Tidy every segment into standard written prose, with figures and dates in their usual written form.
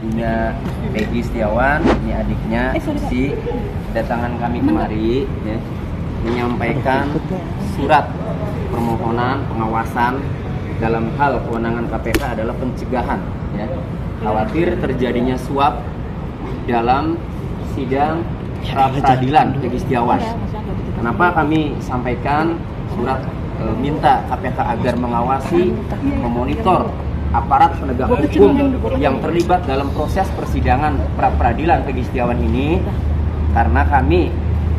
ibunya Peggy Setiawan, ini adiknya si kedatangan kami kemari ya, menyampaikan surat permohonan pengawasan dalam hal kewenangan KPK adalah pencegahan ya. Khawatir terjadinya suap dalam sidang pra-peradilan Peggy Setiawan. Kenapa kami sampaikan surat minta KPK agar mengawasi, memonitor aparat penegak hukum yang terlibat dalam proses persidangan pra-peradilan Peggy Setiawan ini, karena kami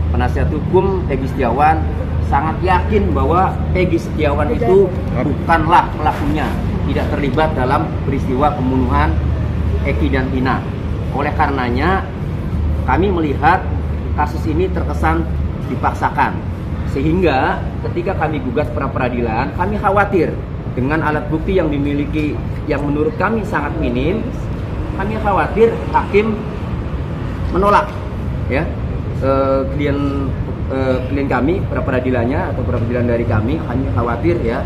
penasihat hukum Peggy Setiawan sangat yakin bahwa Peggy Setiawan itu bukanlah pelakunya, tidak terlibat dalam peristiwa pembunuhan Eki dan Tina. Oleh karenanya kami melihat kasus ini terkesan dipaksakan, sehingga ketika kami gugat pra-peradilan, kami khawatir dengan alat bukti yang dimiliki yang menurut kami sangat minim, kami khawatir hakim menolak ya klien kami, pra-peradilannya atau pra-peradilan dari kami khawatir ya,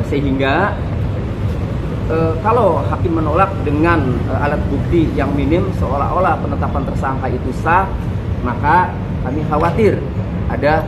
sehingga kalau hakim menolak dengan alat bukti yang minim seolah-olah penetapan tersangka itu sah, maka kami khawatir ada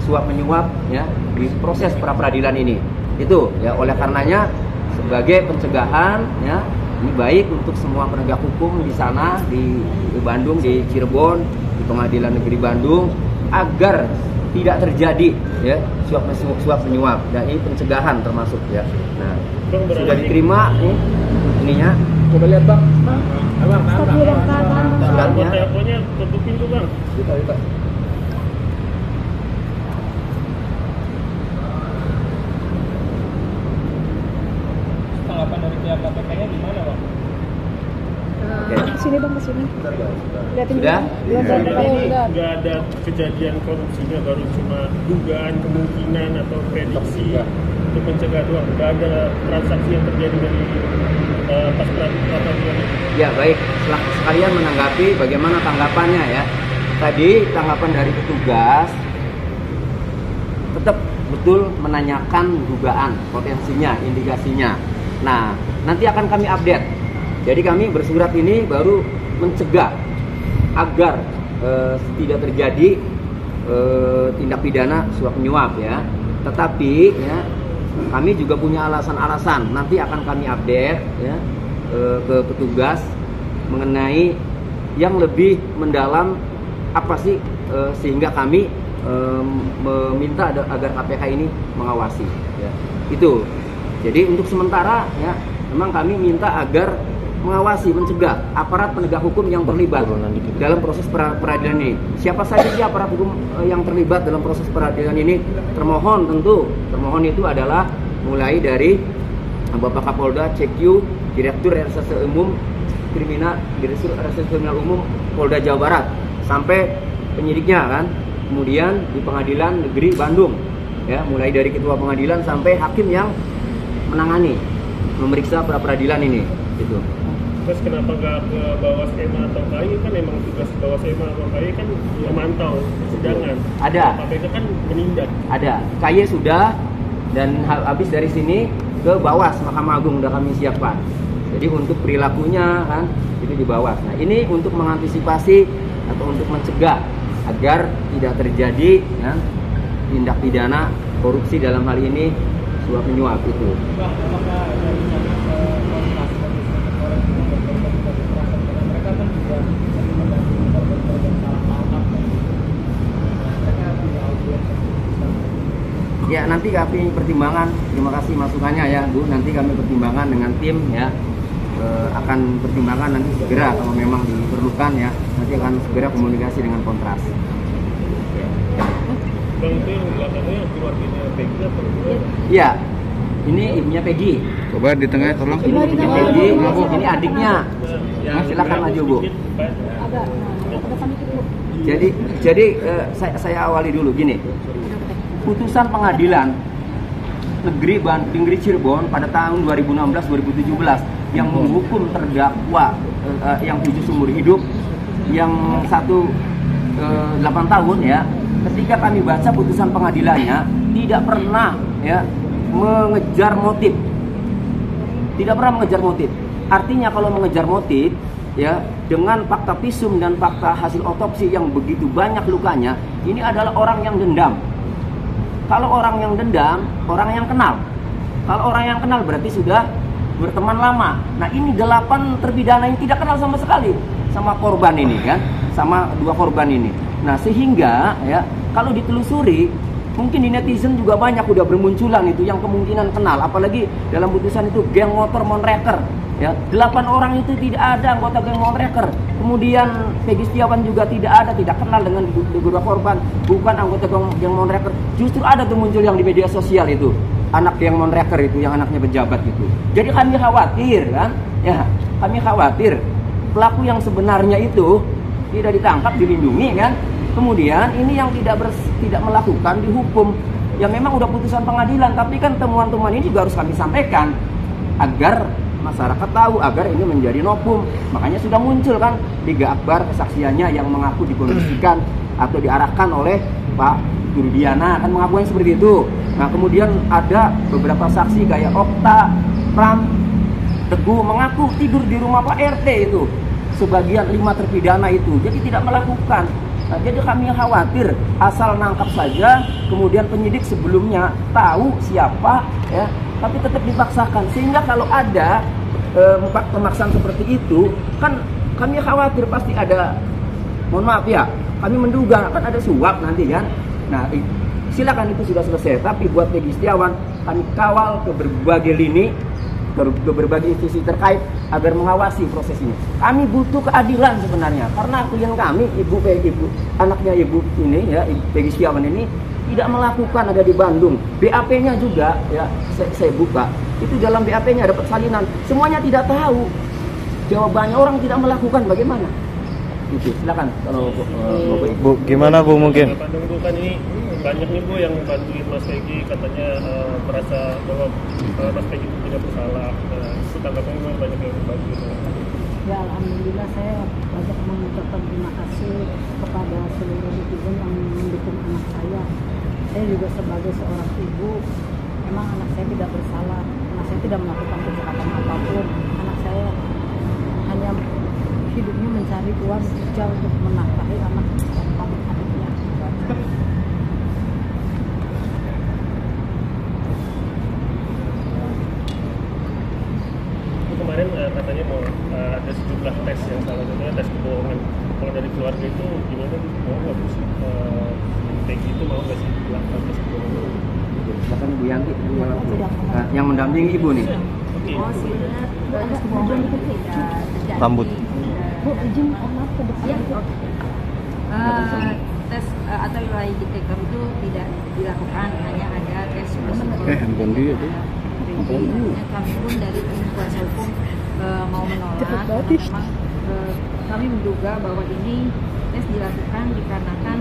suap menyuap ya di proses pra-peradilan ini. Itu ya, oleh karenanya sebagai pencegahan ya, ini baik untuk semua penegak hukum di sana, di Bandung, di Cirebon, di Pengadilan Negeri Bandung, agar tidak terjadi ya suap menyuap. Dan ini pencegahan termasuk ya. Nah, sudah diterima ininya. Coba lihat Bang. Suratnya. Teleponnya tutup pintu Bang. Kita. Tanggapan dari pihak KPK-nya gimana Bang? Kesini Bang, kesini. Lihatin Sudah? Nggak ada kejadian korupsinya, baru cuma dugaan, kemungkinan atau prediksi untuk mencegah doang. Nggak ada transaksi yang terjadi dari pas peradilan. Ya baik, sekalian menanggapi bagaimana tanggapannya ya. Tadi tanggapan dari petugas tetap betul menanyakan dugaan, potensinya, indikasinya. Nah, nanti akan kami update. Jadi kami bersurat ini baru mencegah agar tidak terjadi tindak pidana suap menyuap ya. Tetapi ya, kami juga punya alasan-alasan. Nanti akan kami update ya ke petugas mengenai yang lebih mendalam apa sih sehingga kami meminta agar KPK ini mengawasi ya. Itu. Jadi untuk sementara ya memang kami minta agar mengawasi, mencegah aparat penegak hukum yang terlibat dalam proses peradilan ini. Siapa saja sih aparat hukum yang terlibat dalam proses peradilan ini? Termohon tentu. Termohon itu adalah mulai dari Bapak Kapolda, CQ, Direktur Reserse Umum Kriminal, Direktur Reserse Kriminal Umum Polda Jawa Barat, sampai penyidiknya kan. Kemudian di Pengadilan Negeri Bandung ya, mulai dari ketua pengadilan sampai hakim yang menangani, memeriksa pra-peradilan ini gitu. Terus kenapa nggak ke bawah SEMA atau KAI? Kan memang tugas bawah SEMA atau KAI kan memantau persidangan. Ada. KPK kan menindak. Ada. KAI sudah, dan habis dari sini ke Bawas Mahkamah Agung udah kami siapkan. Jadi untuk perilakunya kan itu di Bawas. Nah, ini untuk mengantisipasi atau untuk mencegah agar tidak terjadi ya, tindak pidana korupsi dalam hal ini suap menyuap itu. Ya nanti kami pertimbangkan, terima kasih masukannya ya Bu, nanti kami pertimbangkan dengan tim ya, akan pertimbangkan nanti segera kalau memang diperlukan ya, nanti akan segera komunikasi dengan Kontras. Bang, itu yang belakangnya keluarganya Peggy atau Iya, ini ibunya Peggy. Coba di tengah tolong. Ini ibunya Peggy, ini adiknya. Silakan maju Bu. Jadi saya awali dulu gini. Putusan pengadilan negeri Cirebon pada tahun 2016-2017 yang menghukum terdakwa yang 7 seumur hidup, yang 8 tahun ya. Ketika kami baca putusan pengadilannya, tidak pernah ya mengejar motif. Tidak pernah mengejar motif. Artinya kalau mengejar motif ya, dengan fakta visum dan fakta hasil otopsi yang begitu banyak lukanya, ini adalah orang yang dendam. Kalau orang yang dendam, orang yang kenal. Kalau orang yang kenal berarti sudah berteman lama. Nah, ini 8 terpidana yang tidak kenal sama sekali sama korban ini kan, sama 2 korban ini. Nah, sehingga ya kalau ditelusuri mungkin di netizen juga banyak udah bermunculan itu yang kemungkinan kenal, apalagi dalam putusan itu geng motor Monreker ya, 8 orang itu tidak ada anggota geng Monreker. Kemudian Peggy Setiawan juga tidak ada, tidak kenal dengan kedua korban, bukan anggota geng Monreker. Justru ada tuh muncul yang di media sosial itu anak geng Monreker itu, yang anaknya pejabat itu. Jadi kami khawatir kan, ya kami khawatir pelaku yang sebenarnya itu tidak ditangkap, dilindungi kan. Kemudian ini yang tidak melakukan dihukum. Ya memang udah putusan pengadilan, tapi kan temuan-temuan ini juga harus kami sampaikan agar masyarakat tahu, agar ini menjadi novum. Makanya sudah muncul kan 3 akbar kesaksiannya yang mengaku dikondisikan atau diarahkan oleh Pak Rudiana, kan mengaku yang seperti itu. Nah, kemudian ada beberapa saksi kayak Okta, Pram, Teguh mengaku tidur di rumah Pak RT itu. Sebagian 5 terpidana itu, jadi tidak melakukan. Nah, jadi kami khawatir asal nangkap saja, kemudian penyidik sebelumnya tahu siapa, ya, tapi tetap dipaksakan. Sehingga kalau ada pemaksaan seperti itu, kan kami khawatir pasti ada, mohon maaf ya, kami menduga kan ada suap nanti kan. Nah, silakan itu sudah selesai. Tapi buat Peggy Setiawan, kami kawal ke berbagai lini, ke berbagai institusi terkait agar mengawasi proses ini. Kami butuh keadilan sebenarnya, karena klien kami, ibu anaknya ibu ini ya, Peggy Setiawan ini tidak melakukan, ada di Bandung. BAP-nya juga ya, saya buka. Itu dalam BAP-nya dapat salinan. Semuanya tidak tahu. Jawabannya orang tidak melakukan, bagaimana? Itu silakan kalau Bu, gimana Bu mungkin? Bandung Bu, kan ini banyak nih Bu yang bantuin Mas Peggy, katanya merasa bahwa Mas Peggy itu tidak bersalah. Itu tanggapannya memang banyak yang bantuin. Ya, alhamdulillah saya banyak mengucapkan terima kasih kepada seluruh netizen yang mendukung anak saya. Saya juga sebagai seorang ibu, memang anak saya tidak bersalah. Anak saya tidak melakukan kejahatan apapun. Anak saya hanya hidupnya mencari uang kerja untuk menafkahi adik-adiknya. Kemarin katanya mau ada sejumlah tes yang salah satunya tes kebohongan. Kalau dari keluarga itu gimana? Mau nggak sih Peggy itu mau nggak sih dilakukan tes kebohongan? Silakan Bu Yanti yang mendampingi Ibu nih. Oh, sebenarnya ada kebohongan itu tidak terjadi. Rambut. Bu, izin maaf ke depan. Ya, oke. Tes atau lie detector itu tidak dilakukan, hanya ada tes psikologi. Handphone dia tuh. Kami pun dari tim kuasa hukum mau menolak, karena memang kami menduga bahwa ini tes dilakukan dikarenakan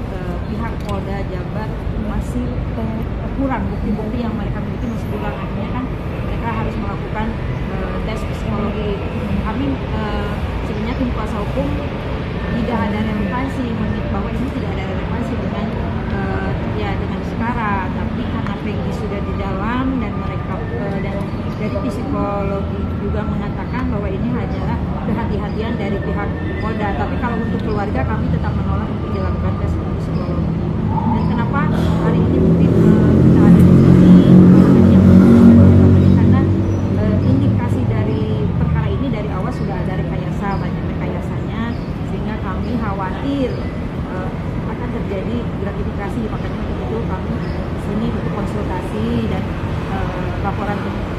pihak Polda Jabar masih kurang bukti-bukti yang mereka miliki, masih kurang. Akhirnya kan mereka harus melakukan tes psikologi. Kami sebenarnya tim kuasa hukum tidak ada relevansi, bahwa ini tidak ada relevansi dengan dengan sekarang, tapi karena Peggy sudah di dalam dan mereka dan dari psikologi juga mengatakan bahwa ini hanyalah kehati-hatian dari pihak Polda. Tapi kalau untuk keluarga kami tetap menolak untuk dilakukan tes psikologi. Dan kenapa hari ini mungkin kita ada di sini karena indikasi dari perkara ini dari awal sudah ada rekayasa, banyak rekayasanya, sehingga kami khawatir akan terjadi gratifikasi. Makanya untuk itu kami di sini untuk konsultasi dan laporan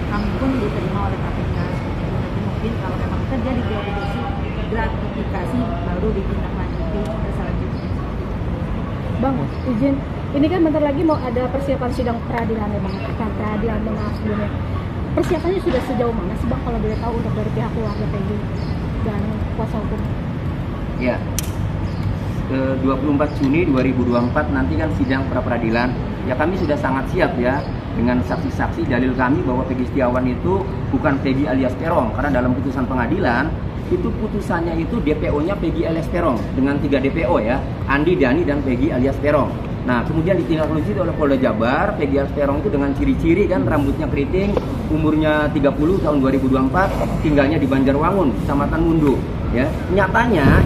kami pun diterima oleh KPK. Nanti mungkin kalau memang terjadi gratifikasi baru ditindaklanjuti selanjutnya. Bang, izin. Ini kan bentar lagi mau ada persiapan sidang peradilan ya Bang. Peradilan dengan sebelumnya. Persiapannya sudah sejauh mana sih Bang kalau boleh tahu untuk dari pihak keluarga Peggy dan kuasa hukum? Ya. 24 Juni 2024 nanti kan sidang pra peradilan. Ya kami sudah sangat siap ya dengan saksi-saksi. Dalil kami bahwa Peggy Setiawan itu bukan Peggy alias Peron, karena dalam putusan pengadilan itu putusannya itu DPO-nya Peggy alias Peron dengan 3 DPO ya, Andi, Dani, dan Peggy alias Peron. Nah kemudian ditindaklanjuti oleh Polda Jabar, Peggy alias Peron itu dengan ciri-ciri kan rambutnya keriting, umurnya 30 tahun 2024, tinggalnya di Banjarwangun, Kecamatan Mundu. Ya, nyatanya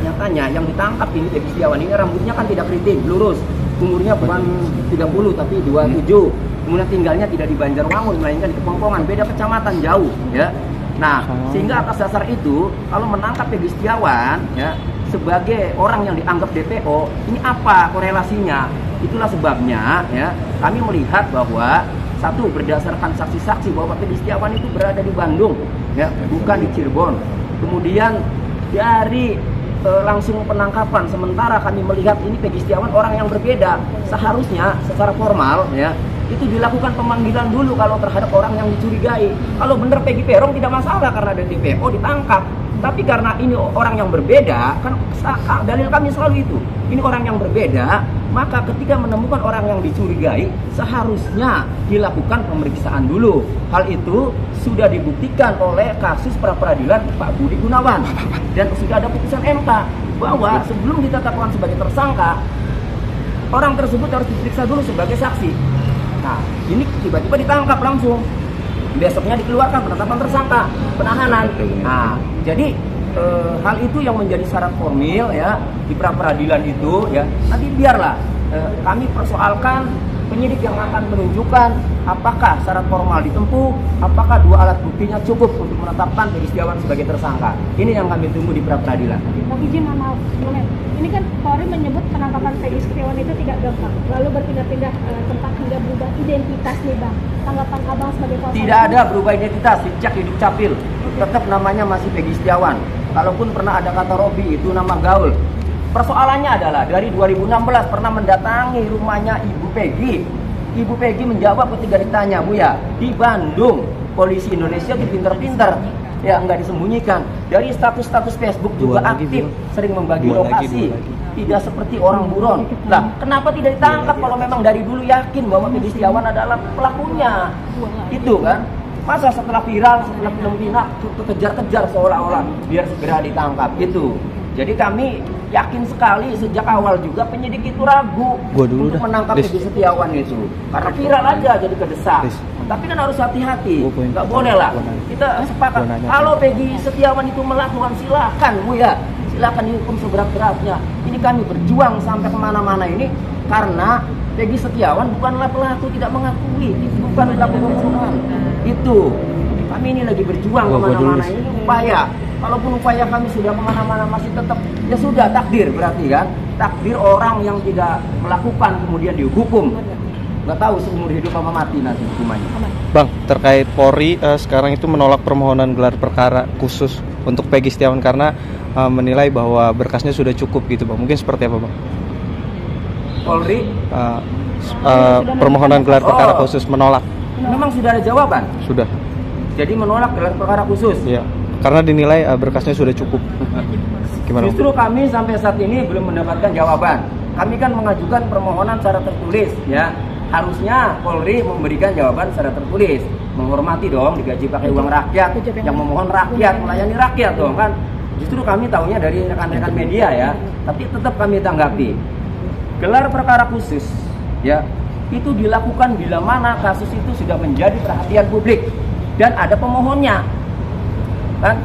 yang ditangkap ini Peggy Setiawan ini rambutnya kan tidak keriting, lurus. Umurnya bukan 30 tapi 27. Kemudian tinggalnya tidak di Banjarwangun melainkan di Kepongpongan, beda kecamatan jauh, ya. Nah, sehingga atas dasar itu kalau menangkap Peggy Setiawan ya sebagai orang yang dianggap DPO, ini apa korelasinya? Itulah sebabnya ya kami melihat bahwa satu, berdasarkan saksi-saksi bahwa Peggy Setiawan itu berada di Bandung, ya, bukan di Cirebon. Kemudian dari langsung penangkapan, sementara kami melihat ini Peggy Setiawan orang yang berbeda. Seharusnya secara formal, ya, itu dilakukan pemanggilan dulu kalau terhadap orang yang dicurigai. Kalau benar Peggy Peron tidak masalah karena ada DPO ditangkap. Tapi karena ini orang yang berbeda, kan dalil kami selalu itu. Ini orang yang berbeda, maka ketika menemukan orang yang dicurigai, seharusnya dilakukan pemeriksaan dulu. Hal itu sudah dibuktikan oleh kasus pra-peradilan Pak Budi Gunawan. Dan sudah ada putusan MK bahwa sebelum ditetapkan sebagai tersangka, orang tersebut harus diperiksa dulu sebagai saksi. Nah, ini tiba-tiba ditangkap langsung. Besoknya dikeluarkan penetapan tersangka, penahanan. Nah, jadi hal itu yang menjadi syarat formil ya di pra-peradilan itu ya. Nanti biarlah kami persoalkan penyidik yang akan menunjukkan apakah syarat formal ditempuh, apakah dua alat buktinya cukup untuk menetapkan Peggy Setiawan sebagai tersangka. Ini yang kami tunggu di pra-peradilan. Pak izin, maaf, ini kan Polri menyebut penangkapan Peggy Setiawan itu tidak gampang, lalu berpindah-pindah tempat hingga berubah identitas nih Bang. Tanggapan Abang sebagai kuasa? Tidak ada berubah identitas, dicek hidup capil. Tetap namanya masih Peggy Setiawan. Kalaupun pernah ada kata Robi, itu nama gaul. Persoalannya adalah dari 2016 pernah mendatangi rumahnya Ibu Peggy. Ibu Peggy menjawab ketika ditanya, Bu ya, di Bandung, polisi Indonesia itu pinter-pinter, ya nggak disembunyikan. Dari status-status Facebook juga aktif, sering membagi lokasi. Tidak seperti orang buron. Lah, kenapa tidak ditangkap kalau memang dari dulu yakin bahwa Peggy Setiawan adalah pelakunya? Itu kan. Masa setelah viral, setelah film Vina, kejar-kejar seolah-olah biar segera ditangkap. Itu. Jadi kami yakin sekali sejak awal juga penyidik itu ragu untuk menangkap Peggy Setiawan itu. Karena viral aja jadi kedesak. Tapi kan harus hati-hati. Nggak boleh lah. Kita sepakat. Kalau Peggy Setiawan itu melakukan, silakan Bu ya. Silakan dihukum seberat-beratnya. Ini kami berjuang sampai kemana-mana ini karena Peggy Setiawan bukanlah pelaku, tidak mengakui. Itu bukan pelaku pembunuhan. Itu. Kami ini lagi berjuang kemana-mana ini upaya. Kalaupun upaya kami sudah kemana-mana masih tetap, ya sudah takdir berarti kan. Takdir orang yang tidak melakukan kemudian dihukum. Nggak tahu seumur hidup apa mati nanti hukumannya. Bang, terkait Polri sekarang itu menolak permohonan gelar perkara khusus untuk Peggy Setiawan karena menilai bahwa berkasnya sudah cukup gitu Bang. Mungkin seperti apa Bang? Polri permohonan gelar perkara khusus menolak. Memang sudah ada jawaban? Sudah. Jadi menolak gelar perkara khusus? Iya. Karena dinilai berkasnya sudah cukup. Gimana? Justru kami sampai saat ini belum mendapatkan jawaban. Kami kan mengajukan permohonan secara tertulis, ya. Harusnya Polri memberikan jawaban secara tertulis, menghormati dong, digaji pakai uang rakyat, yang memohon rakyat, melayani rakyat dong kan. Justru kami tahunya dari rekan-rekan media ya, tapi tetap kami tanggapi. Gelar perkara khusus, ya, itu dilakukan bila mana kasus itu sudah menjadi perhatian publik dan ada pemohonnya. Kan?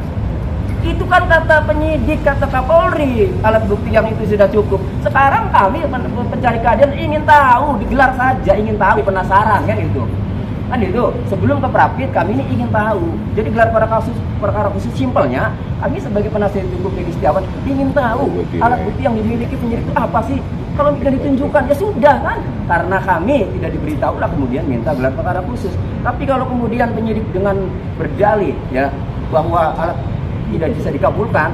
Itu kan kata penyidik, kata Kapolri, alat bukti yang itu sudah cukup. Sekarang kami pencari keadilan ingin tahu, digelar saja, ingin tahu, penasaran kan itu. Kan itu, sebelum ke Prapit kami ini ingin tahu. Jadi gelar perkara khusus simpelnya, kami sebagai penasihat hukum Peggy Setiawan ingin tahu alat bukti yang dimiliki penyidik itu apa sih? Kalau tidak ditunjukkan ya sudah kan. Karena kami tidak diberitahu lah kemudian minta gelar perkara khusus. Tapi kalau kemudian penyidik dengan berdalih ya bahwa alat tidak bisa dikabulkan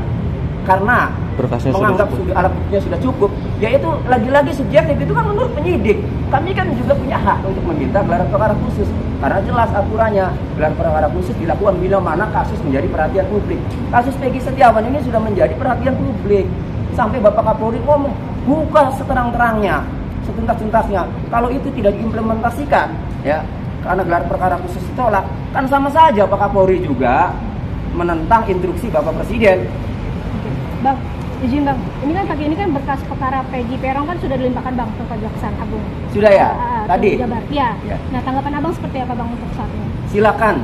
karena berkasnya menganggap sudah alat buktinya sudah cukup, yaitu lagi-lagi subjektif itu kan menurut penyidik. Kami kan juga punya hak untuk meminta gelar perkara khusus karena jelas aturannya gelar perkara khusus dilakukan bila mana kasus menjadi perhatian publik. Kasus Peggy Setiawan ini sudah menjadi perhatian publik sampai Bapak Kapolri ngomong buka seterang-terangnya, setuntas-tuntasnya. Kalau itu tidak diimplementasikan, ya karena gelar perkara khusus ditolak, kan sama saja Pak Kapolri juga menentang instruksi Bapak Presiden. Bang, izin Bang, ini kan berkas perkara Peggy Peron kan sudah dilimpahkan Bang ke Kejaksaan Agung. Sudah ya? Tadi? Jabar. Ya. Ya. Nah, tanggapan Abang seperti apa Bang untuk saat ini? Silakan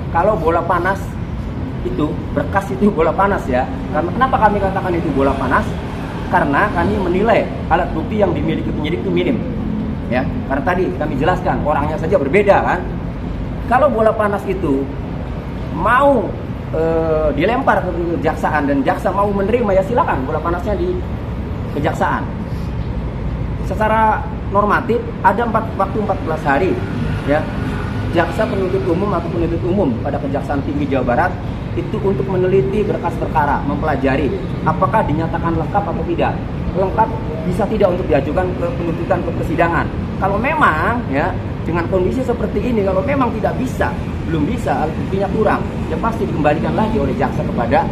kalau bola panas itu, berkas itu bola panas ya. Karena kenapa kami katakan itu bola panas? Karena kami menilai alat bukti yang dimiliki penyidik itu minim. Ya, karena tadi kami jelaskan orangnya saja berbeda kan. Kalau bola panas itu mau dilempar ke kejaksaan dan jaksa mau menerima, ya silakan bola panasnya di kejaksaan. Secara normatif ada waktu 14 hari ya. Jaksa penuntut umum atau penuntut umum pada Kejaksaan Tinggi Jawa Barat itu untuk meneliti berkas perkara, mempelajari apakah dinyatakan lengkap atau tidak. Lengkap bisa tidak untuk diajukan ke penuntutan ke persidangan. Kalau memang ya dengan kondisi seperti ini, kalau memang tidak bisa, belum bisa, alat buktinya kurang, ya pasti dikembalikan lagi oleh jaksa kepada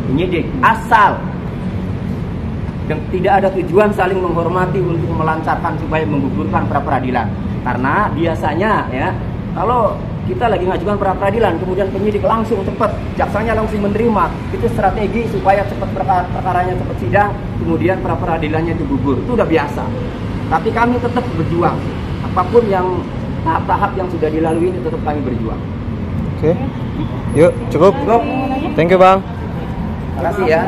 penyidik. Asal dan tidak ada tujuan saling menghormati untuk melancarkan supaya menggugurkan pra peradilan. Karena biasanya ya kalau kita lagi ngajukan pra peradilan kemudian penyidik langsung cepat, jaksanya langsung menerima, itu strategi supaya cepat perkaranya cepat sidang, kemudian pra peradilannya itu gugur. Itu udah biasa. Tapi kami tetap berjuang. Apapun yang tahap-tahap yang sudah dilalui ini tetap kami berjuang. Oke. Yuk, cukup. Thank you, Bang. Terima kasih ya.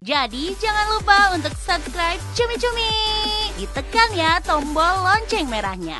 Jadi jangan lupa untuk subscribe Cumi Cumi. Ditekan ya tombol lonceng merahnya.